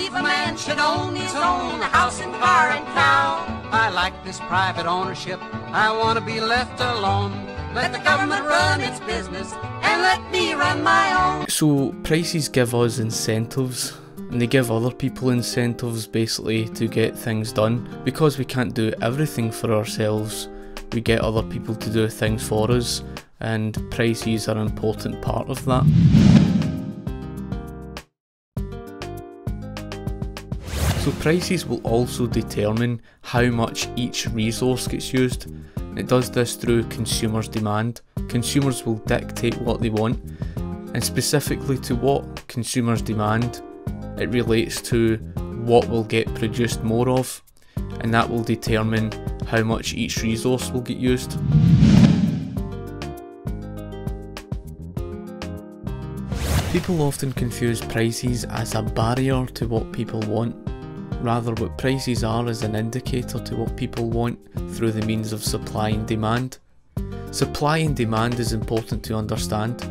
believe a man should own his own house and car and cow. I like this private ownership, I want to be left alone. Let the government run its business and let me run my own. So prices give us incentives, and they give other people incentives basically to get things done. Because we can't do everything for ourselves, we get other people to do things for us, and prices are an important part of that. So prices will also determine how much each resource gets used. It does this through consumers' demand. Consumers will dictate what they want, and specifically to what consumers demand, it relates to what will get produced more of, and that will determine how much each resource will get used. People often confuse prices as a barrier to what people want. Rather, what prices are is an indicator to what people want through the means of supply and demand. Supply and demand is important to understand.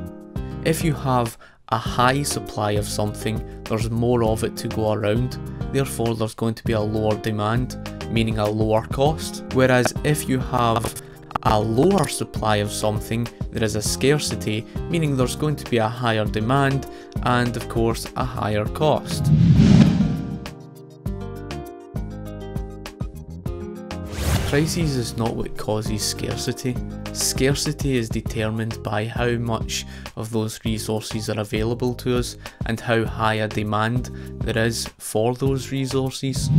If you have a high supply of something, there's more of it to go around, therefore there's going to be a lower demand, meaning a lower cost. Whereas if you have a lower supply of something, there is a scarcity, meaning there's going to be a higher demand and of course a higher cost. Prices is not what causes scarcity. Scarcity is determined by how much of those resources are available to us and how high a demand there is for those resources.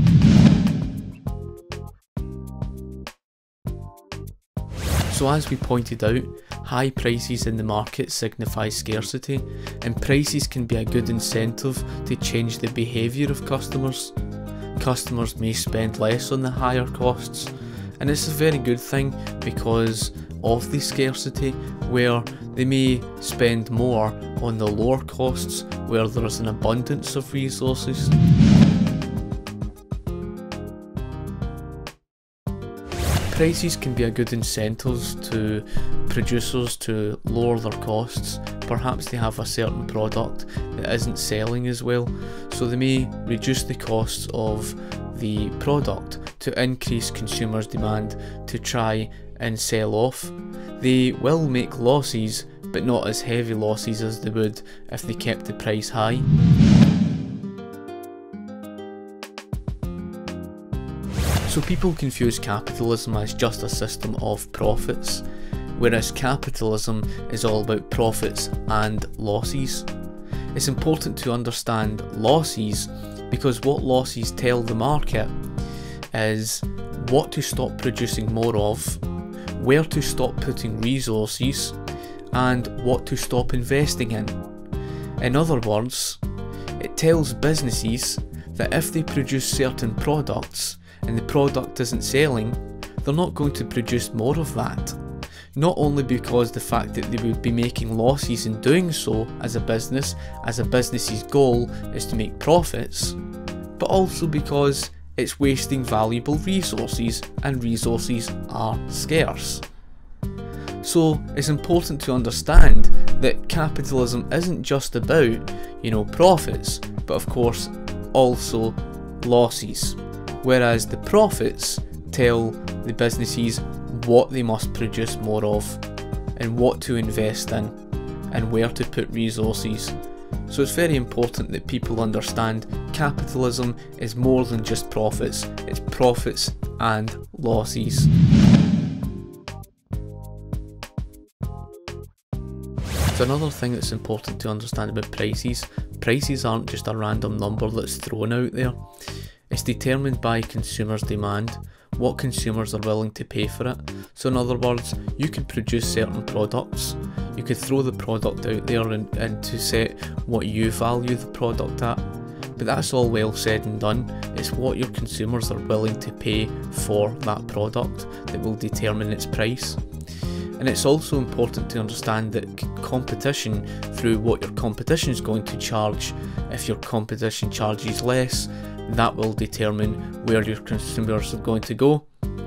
So as we pointed out, high prices in the market signify scarcity, and prices can be a good incentive to change the behaviour of customers. Customers may spend less on the higher costs, and it's a very good thing because of the scarcity, where they may spend more on the lower costs where there is an abundance of resources. Prices can be a good incentive to producers to lower their costs. Perhaps they have a certain product that isn't selling as well, so they may reduce the costs of the product to increase consumers' demand to try and sell off. They will make losses, but not as heavy losses as they would if they kept the price high. So people confuse capitalism as just a system of profits, whereas capitalism is all about profits and losses. It's important to understand losses because what losses tell the market is what to stop producing more of, where to stop putting resources, and what to stop investing in. In other words, it tells businesses that if they produce certain products and the product isn't selling, they're not going to produce more of that. Not only because the fact that they would be making losses in doing so as a business's goal is to make profits, but also because it's wasting valuable resources, and resources are scarce. So it's important to understand that capitalism isn't just about, profits, but of course also losses. Whereas the profits tell the businesses what they must produce more of, and what to invest in, and where to put resources. So it's very important that people understand capitalism is more than just profits, it's profits and losses. So another thing that's important to understand about prices aren't just a random number that's thrown out there. It's determined by consumers' demand, what consumers are willing to pay for it. So in other words, you could produce certain products, you could throw the product out there and to set what you value the product at, but that's all well said and done. It's what your consumers are willing to pay for that product that will determine its price. And it's also important to understand that competition, through what your competition is going to charge, if your competition charges less, that will determine where your consumers are going to go.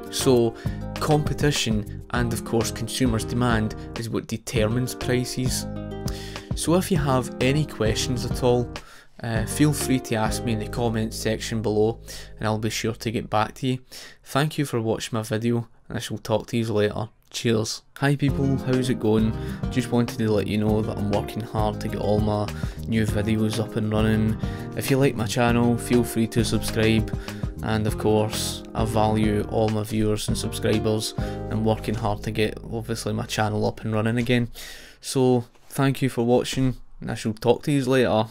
So competition and of course consumers' demand is what determines prices. So if you have any questions at all, feel free to ask me in the comments section below and I'll be sure to get back to you. Thank you for watching my video and I shall talk to you later. Cheers. Hi people, how's it going? Just wanted to let you know that I'm working hard to get all my new videos up and running. If you like my channel, feel free to subscribe, and of course I value all my viewers and subscribers. I'm working hard to get obviously my channel up and running again. So thank you for watching and I shall talk to you later.